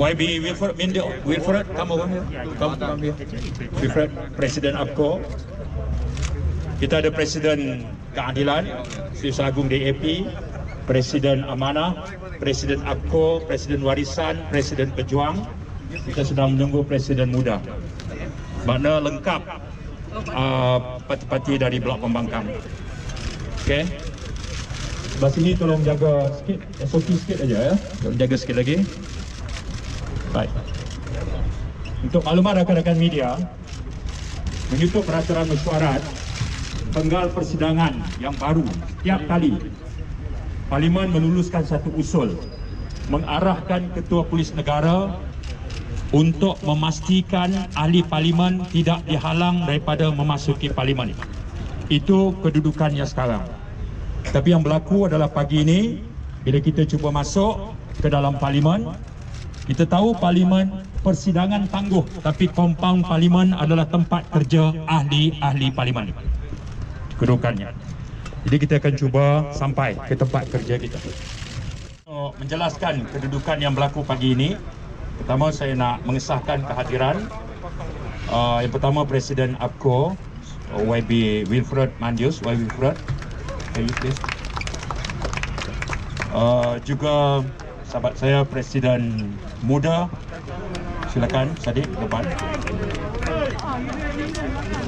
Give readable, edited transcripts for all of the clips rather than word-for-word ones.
YB Wilfred, come over here. Come here. Wilfred, Presiden APCO. Kita ada Presiden Keadilan, Sri Agung DAP, Presiden Amanah, Presiden APCO, Presiden Warisan, Presiden Pejuang. Kita sedang menunggu Presiden Muda. Makna lengkap parti-parti dari Blok Pembangkang. Okey. Sebelah sini tolong jaga sikit, SOP sikit aja ya. Tolong jaga sikit lagi. Baik. Untuk maklumat rakan-rakan media, menyutup peraturan mesyuarat penggal persidangan yang baru tiap kali Parlimen meluluskan satu usul mengarahkan Ketua Polis Negara untuk memastikan ahli Parlimen tidak dihalang daripada memasuki Parlimen. Itu kedudukannya sekarang. Tapi yang berlaku adalah pagi ini bila kita cuba masuk ke dalam Parlimen, kita tahu Parlimen persidangan tangguh, tapi kompaun Parlimen adalah tempat kerja ahli-ahli Parlimen. Kedudukannya. Jadi kita akan cuba sampai ke tempat kerja kita. Menjelaskan kedudukan yang berlaku pagi ini, pertama saya nak mengesahkan kehadiran yang pertama Presiden APCO YB Wilfred Mandius. YB Wilfred, can you please? Juga sahabat saya Presiden Muda, silakan Sadiq depan.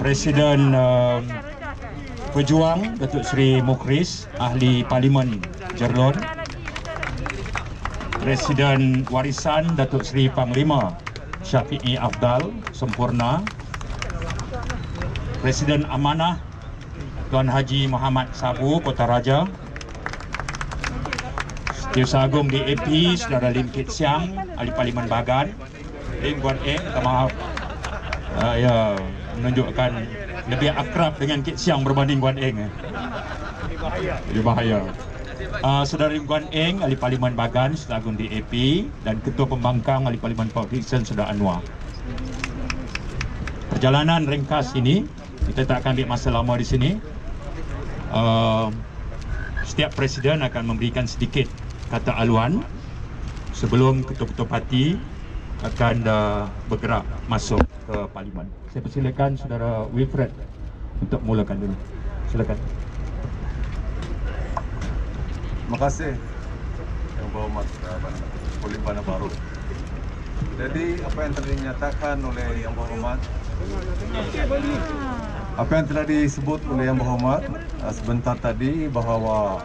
Presiden Pejuang Datuk Seri Mukhris, ahli Parlimen Jerlon. Presiden Warisan Datuk Seri Panglima Syafi'i Afdal Sempurna. Presiden Amanah Tuan Haji Muhammad Sabu Kota Raja. Setiausaha Agung DAP Saudara Lim Kit Siang, ahli Parlimen Bagan. Lim Guan Eng, minta maaf, ya, menunjukkan lebih akrab dengan Kit Siang berbanding Guan Eng. Lebih bahaya. Saudara Lim Guan Eng, ahli Parlimen Bagan Saudara Agung DAP, dan Ketua Pembangkang ahli Parlimen Port Dickson Saudara Anwar. Perjalanan ringkas ini, kita tak akan ambil masa lama di sini. Setiap Presiden akan memberikan sedikit kata aluan sebelum ketua-ketua parti akan bergerak masuk ke Parlimen. Saya persilakan Saudara Wilfred untuk mulakan dulu. Silakan. Terima kasih Yang Berhormat Polim Bandar Baru. Jadi apa yang telah dinyatakan oleh Yang Berhormat, apa yang telah disebut oleh Yang Berhormat sebentar tadi, bahawa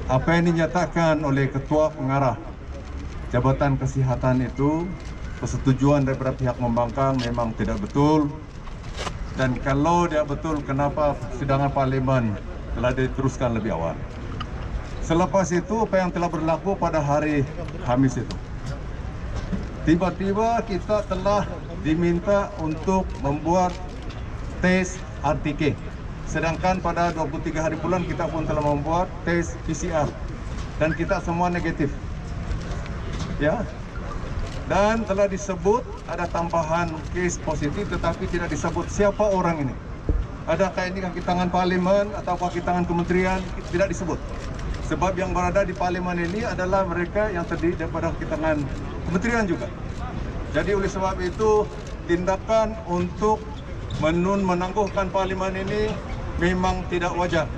apa yang dinyatakan oleh Ketua Pengarah Jabatan Kesihatan itu persetujuan daripada pihak membangkang memang tidak betul. Dan kalau tidak betul, kenapa persidangan Parlimen telah diteruskan lebih awal? Selepas itu, apa yang telah berlaku pada hari Khamis itu, tiba-tiba kita telah diminta untuk membuat tes RTK. Sedangkan pada 23 hari bulan kita pun telah membuat tes PCR dan kita semua negatif. Ya. Dan telah disebut ada tambahan kes positif, tetapi tidak disebut siapa orang ini. Adakah ini kaki tangan Parlimen atau kaki tangan kementerian? Tidak disebut. Sebab yang berada di Parlimen ini adalah mereka yang terdiri daripada kaki tangan kementerian juga. Jadi oleh sebab itu, tindakan untuk menangguhkan Parlimen ini memang tidak wajar.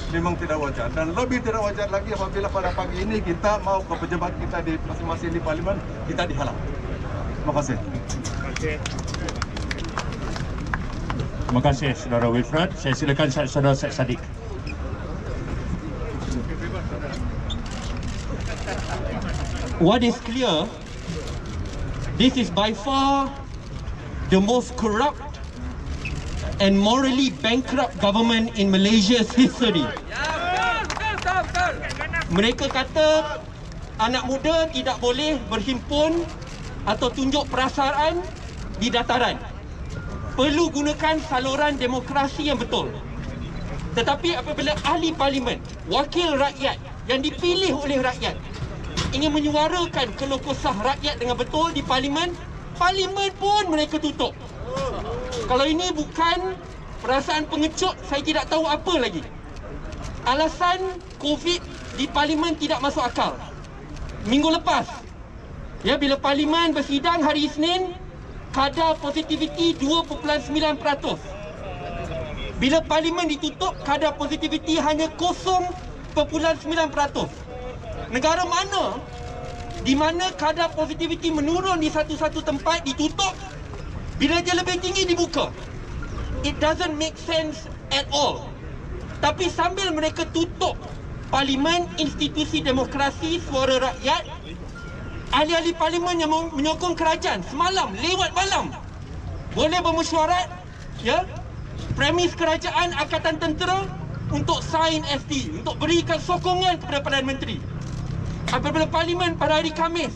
Memang tidak wajar, dan lebih tidak wajar lagi apabila pada pagi ini kita mau ke pejabat kita di masing-masing di Parlimen, kita dihalang. Terima kasih. Terima kasih Saudara Wilfred. Saya silakan Saudara Syed Saddiq. What is clear, this is by far the most corrupt and morally bankrupt government in Malaysia's history. Mereka kata anak muda tidak boleh berhimpun atau tunjuk perasaan di dataran. Perlu gunakan saluran demokrasi yang betul. Tetapi apabila ahli Parlimen, wakil rakyat yang dipilih oleh rakyat, ingin menyuarakan keluh kesah rakyat dengan betul di Parlimen, Parlimen pun mereka tutup. Kalau ini bukan perasaan pengecut, saya tidak tahu apa lagi. Alasan COVID di Parlimen tidak masuk akal. Minggu lepas, Ya, bila Parlimen bersidang hari Isnin, kadar positiviti 2.9%. Bila Parlimen ditutup, kadar positiviti hanya 0.9%. Negara mana di mana kadar positiviti menurun di satu-satu tempat ditutup, bila dia lebih tinggi dibuka? It doesn't make sense at all. Tapi sambil mereka tutup Parlimen, institusi demokrasi suara rakyat, ahli-ahli Parlimen yang menyokong kerajaan semalam lewat malam boleh bermesyuarat, ya, premis kerajaan Angkatan Tentera untuk sign ST, untuk berikan sokongan kepada Perdana Menteri. Apabila Parlimen pada hari Khamis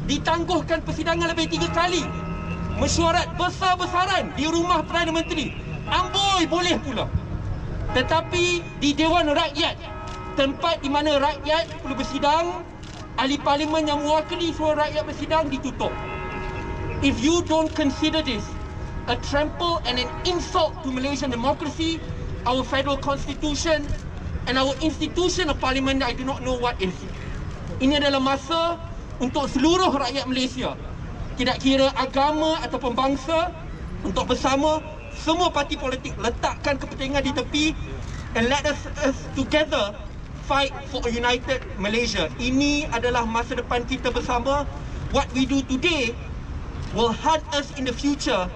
ditangguhkan persidangan lebih 3 kali, mesyuarat besar-besaran di rumah Perdana Menteri, amboi boleh pula. Tetapi di Dewan Rakyat, tempat di mana rakyat perlu bersidang, ahli Parlimen yang mewakili suara rakyat bersidang, ditutup. If you don't consider this a trample and an insult to Malaysian democracy, our federal constitution and our institution of Parliament, I do not know what is. Ini adalah masa untuk seluruh rakyat Malaysia, tidak kira agama ataupun bangsa, untuk bersama semua parti politik letakkan kepentingan di tepi and let us together fight for a united Malaysia. Ini adalah masa depan kita bersama. What we do today will hurt us in the future,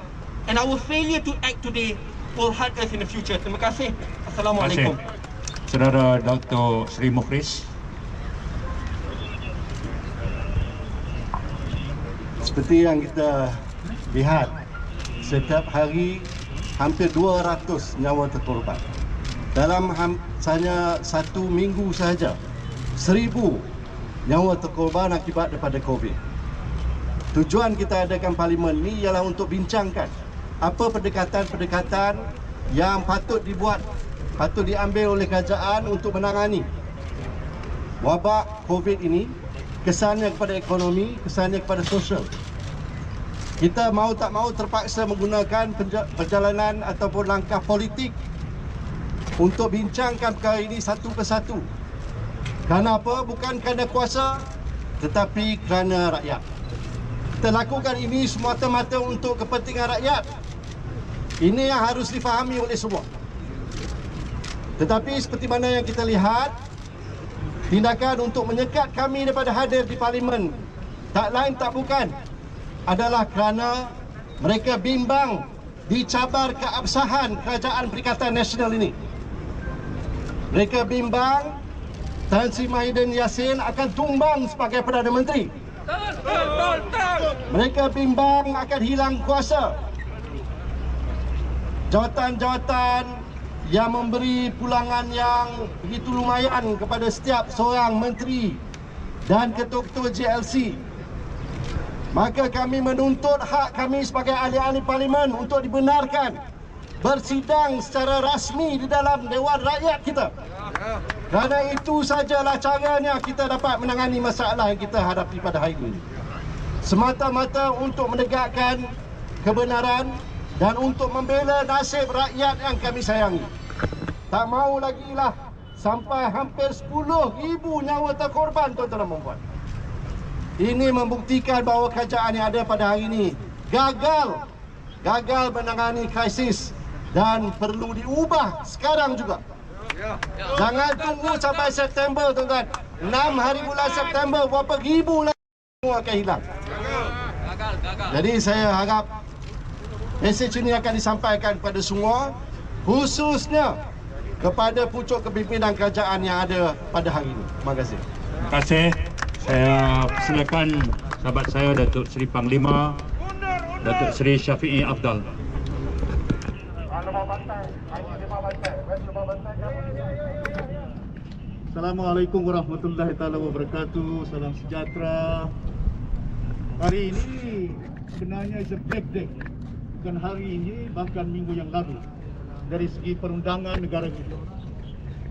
and our failure to act today will hurt us in the future. Terima kasih. Assalamualaikum. Saudara Dr. Sri Mukhris. Seperti yang kita lihat, setiap hari hampir 200 nyawa terkorban. Dalam hanya 1 minggu sahaja, 1000 nyawa terkorban akibat daripada COVID. Tujuan kita adakan Parlimen ni ialah untuk bincangkan apa pendekatan-pendekatan yang patut diambil oleh kerajaan untuk menangani wabak COVID ini, kesannya kepada ekonomi, kesannya kepada sosial. Kita mau tak mau terpaksa menggunakan perjalanan ataupun langkah politik untuk bincangkan perkara ini satu persatu. Kerana apa? Bukan kerana kuasa, tetapi kerana rakyat. Kita lakukan ini semata-mata untuk kepentingan rakyat. Ini yang harus difahami oleh semua. Tetapi seperti mana yang kita lihat, tindakan untuk menyekat kami daripada hadir di Parlimen tak lain tak bukan adalah kerana mereka bimbang dicabar keabsahan Kerajaan Perikatan Nasional ini. Mereka bimbang Tan Sri Mahidin Yassin akan tumbang sebagai Perdana Menteri. Mereka bimbang akan hilang kuasa. Jawatan-jawatan yang memberi pulangan yang begitu lumayan kepada setiap seorang menteri dan ketua-ketua JLC. Maka kami menuntut hak kami sebagai ahli-ahli Parlimen untuk dibenarkan bersidang secara rasmi di dalam Dewan Rakyat kita. Kerana itu sajalah caranya kita dapat menangani masalah yang kita hadapi pada hari ini. Semata-mata untuk menegakkan kebenaran dan untuk membela nasib rakyat yang kami sayangi. Tak mau lagi lah sampai hampir 10,000 nyawa terkorban, tuan-tuan dan puan-puan. Ini membuktikan bahawa kerajaan yang ada pada hari ini gagal menangani krisis dan perlu diubah sekarang juga. Jangan tunggu sampai September, tuan-tuan. 6 hari bulan September, berapa ribu lagi semua akan hilang. Jadi saya harap mesej ini akan disampaikan kepada semua, khususnya kepada pucuk kepimpinan kerajaan yang ada pada hari ini. Terima kasih. Terima kasih. Saya silakan sahabat saya Datuk Seri Panglima, Datuk Seri Syafiee Afdal. Assalamualaikum warahmatullahi taala wabarakatuh. Salam sejahtera. Hari ini sebenarnya is a black day. Bukan hari ini, bahkan minggu yang lalu. Dari segi perundangan negara kita.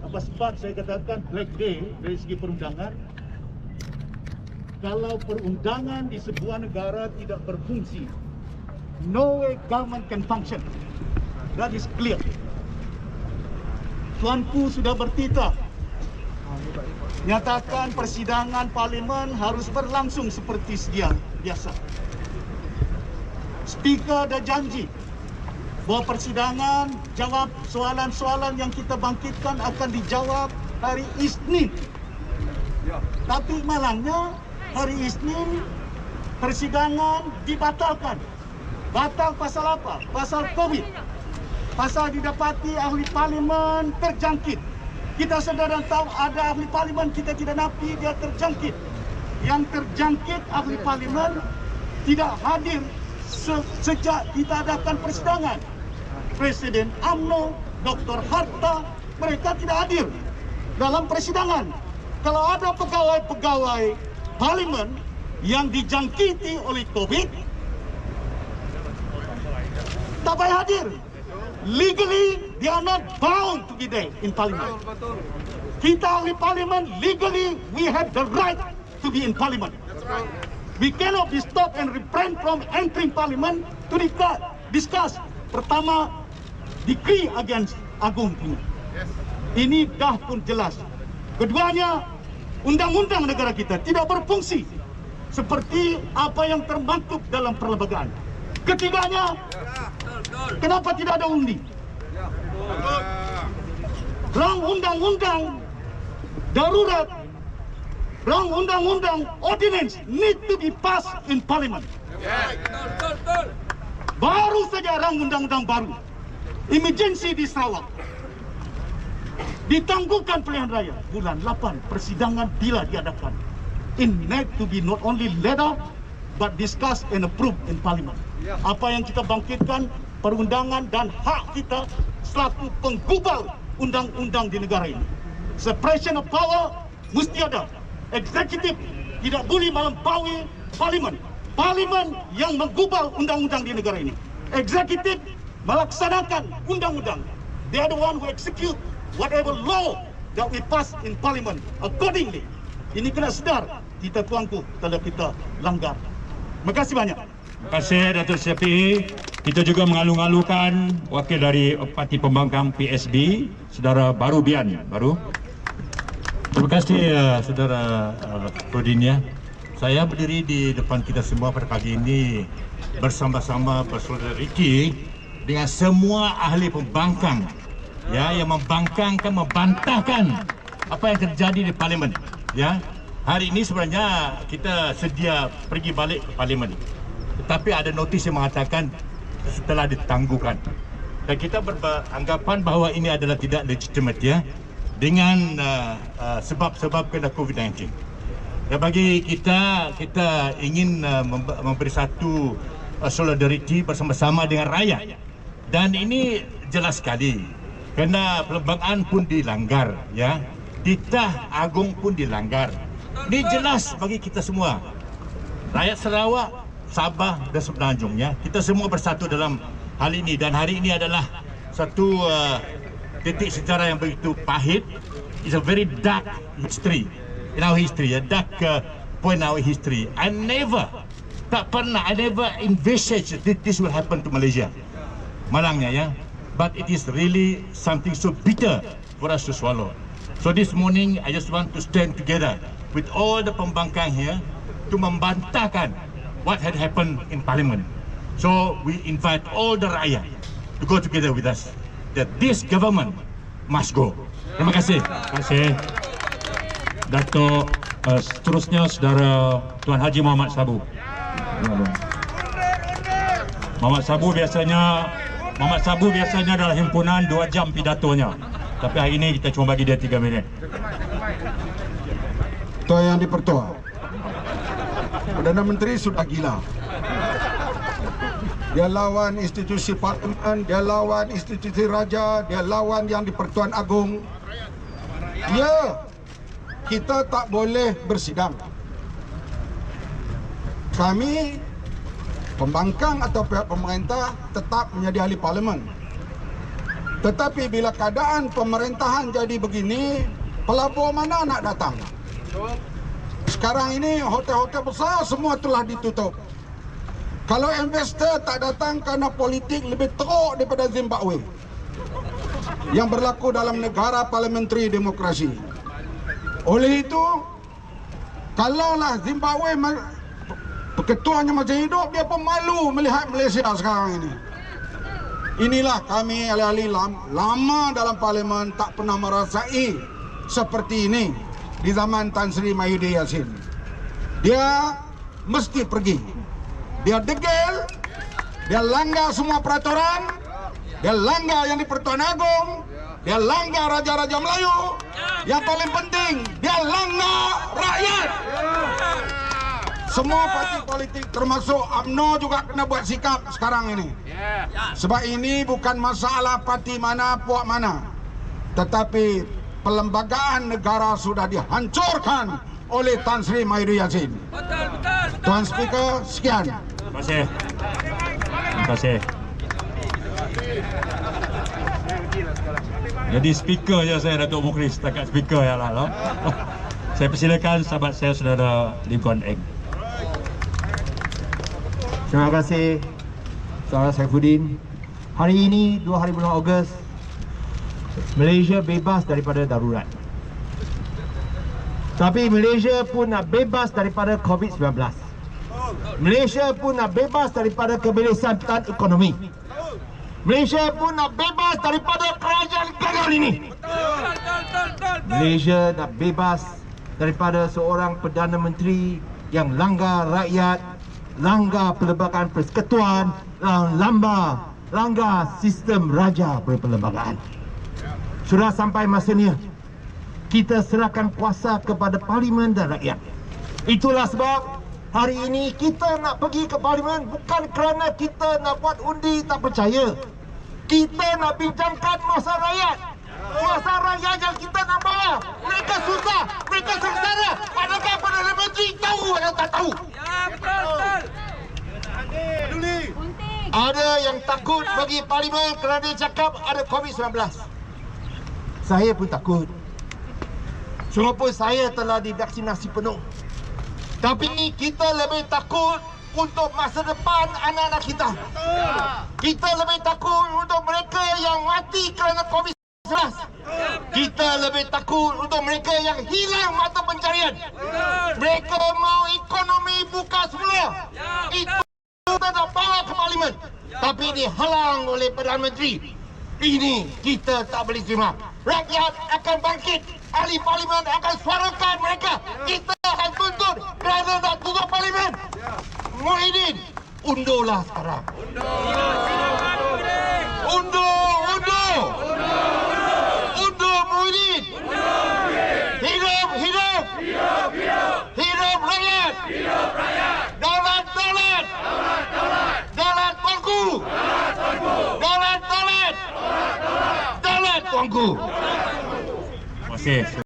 Apa sebab saya katakan black day dari segi perundangan? Kalau perundangan di sebuah negara tidak berfungsi, no way government can function. That is clear. Tuanku sudah bertitah nyatakan persidangan parlimen harus berlangsung seperti sedia biasa. Speaker dah janji bahawa persidangan jawab soalan-soalan yang kita bangkitkan akan dijawab hari Isnin. Tapi malangnya hari Isnin persidangan dibatalkan. Batal pasal apa? Pasal COVID. Pasal didapati ahli parlimen terjangkit. Kita sedar dan tahu ada ahli parlimen kita tidak nafi dia terjangkit. Yang terjangkit ahli parlimen tidak hadir sejak kita adakan persidangan. Presiden UMNO, Dr. Harta, mereka tidak hadir dalam persidangan. Kalau ada pegawai-pegawai parlimen yang dijangkiti oleh COVID, tak payah hadir. Legally, they are not bound to be there in parliament. Kita ahli parlimen, legally, we have the right to be in parliament. We cannot be stopped and refrain from entering parliament to discuss. Pertama, decree against Agung punya. Ini dah pun jelas. Keduanya, undang-undang negara kita tidak berfungsi seperti apa yang termaktub dalam perlembagaan. Ketiganya, kenapa tidak ada undi? Rang undang-undang darurat, rang undang-undang ordinance need to be passed in parliament. Baru saja rang undang-undang baru, emergency di Sarawak, ditangguhkan pilihan raya bulan 8, persidangan bila diadakan. It need to be not only led out but discussed and approved in parliament. Apa yang kita bangkitkan, perundangan dan hak kita selaku penggubal undang-undang di negara ini. Separation of power mesti ada. Eksekutif tidak boleh melampaui parlimen. Parlimen yang menggubal undang-undang di negara ini. Eksekutif melaksanakan undang-undang. They are the one who execute whatever law that we pass in parliament accordingly. Ini kena sedar kita tuanku kalau kita langgar. Terima kasih banyak. Terima kasih Datuk Syafiee. Kita juga mengalu-alukan wakil dari Parti Pembangkang PSB, Saudara Baru Bian. Terima kasih Saudara Prodinia. Saya berdiri di depan kita semua pada pagi ini bersama-sama bersolidariti dengan semua ahli pembangkang yang membangkangkan, membantahkan apa yang terjadi di parlimen. Hari ini sebenarnya kita sedia pergi balik ke parlimen. Tetapi ada notis yang mengatakan setelah ditangguhkan. Dan kita beranggapan bahawa ini adalah tidak legitimate dengan sebab-sebab kena COVID-19. Dan bagi kita ingin memberi satu solidariti bersama-sama dengan rakyat. Dan ini jelas sekali kerana perlembagaan pun dilanggar, titah agung pun dilanggar. Ini jelas bagi kita semua. Rakyat Sarawak, Sabah dan Semenanjung, kita semua bersatu dalam hal ini. Dan hari ini adalah satu titik sejarah yang begitu pahit. It's a very dark history in our history, a dark point in our history. I never envisaged that this will happen to Malaysia. Malangnya, but it is really something so bitter for us to swallow. So this morning, I just want to stand together with all the pembangkang here to membantahkan what had happened in parliament. So we invite all the rakyat to go together with us that this government must go. Terima kasih. Terima kasih. Datuk, seterusnya Saudara Tuan Haji Muhammad Sabu. Muhammad Sabu biasanya adalah himpunan 2 jam pidatonya. Tapi hari ini kita cuma bagi dia 3 minit. Tuan Yang di-Pertua, Perdana Menteri sudah gila. Dia lawan institusi parlimen, dia lawan institusi raja, dia lawan Yang di-Pertuan Agong. Ya, kita tak boleh bersidang. Kami, pembangkang atau pihak pemerintah, tetap menjadi ahli parlimen. Tetapi bila keadaan pemerintahan jadi begini, pelabur mana nak datang? Sekarang ini hotel-hotel besar semua telah ditutup. Kalau investor tak datang kerana politik lebih teruk daripada Zimbabwe yang berlaku dalam negara parliamentary demokrasi. Oleh itu, kalaulah Zimbabwe ketuanya masih hidup, dia pemalu melihat Malaysia sekarang ini. Inilah kami ahli-ahli lama dalam parlimen tak pernah merasai seperti ini di zaman Tan Sri Mahyudin Yassin. Dia mesti pergi. Dia degil, dia langgar semua peraturan, dia langgar yang di Pertuan Agong, dia langgar Raja-Raja Melayu. Yang paling penting, dia langgar rakyat. Semua parti politik termasuk UMNO juga kena buat sikap sekarang ini. Sebab ini bukan masalah parti mana, puak mana, tetapi pelembagaan negara sudah dihancurkan oleh Tan Sri Mahyudin Yassin. Tuan Speaker, sekian. Terima kasih. Terima kasih. Jadi speaker je saya, Datuk Mukhlis, setakat speaker ya lah. No? Saya persilakan sahabat saya, Saudara Lim Guan Eng. Terima kasih Saudara Saifuddin. Hari ini 2 hari bulan Ogos, Malaysia bebas daripada darurat. Tapi Malaysia pun nak bebas daripada COVID-19. Malaysia pun nak bebas daripada kebebasan ekonomi. Malaysia pun nak bebas daripada kerajaan gagal ini. Malaysia nak bebas daripada seorang Perdana Menteri yang langgar rakyat, langgar perlembagaan persekutuan, langgar sistem raja berperlembagaan. Sudah sampai masanya kita serahkan kuasa kepada parlimen dan rakyat. Itulah sebab hari ini kita nak pergi ke parlimen bukan kerana kita nak buat undi tak percaya. Kita nak bincangkan masa rakyat. Masa rakyat yang kita nak bawa. Mereka susah, mereka sengsara. Adakah Perdana Menteri tahu atau tak tahu? Ada yang takut bagi parlimen kerana dia cakap ada COVID-19. Saya pun takut. Walaupun saya telah divaksinasi penuh. Tapi kita lebih takut untuk masa depan anak-anak kita. Kita lebih takut untuk mereka yang mati kerana COVID-19. Kita lebih takut untuk mereka yang hilang mata pencarian. Mereka mau ekonomi buka semula. Itu kita nak bawa ke parlimen, tapi dihalang oleh Perdana Menteri. Ini kita tak boleh terima. Rakyat akan bangkit. Ahli parlimen akan suarakan mereka. Kita akan tuntut kerana nak tutup parlimen. Muhyiddin, unduhlah sekarang. Unduh Muhyiddin. Hidup rakyat. Daulat tuanku. Daulat tuanku. Terima kasih.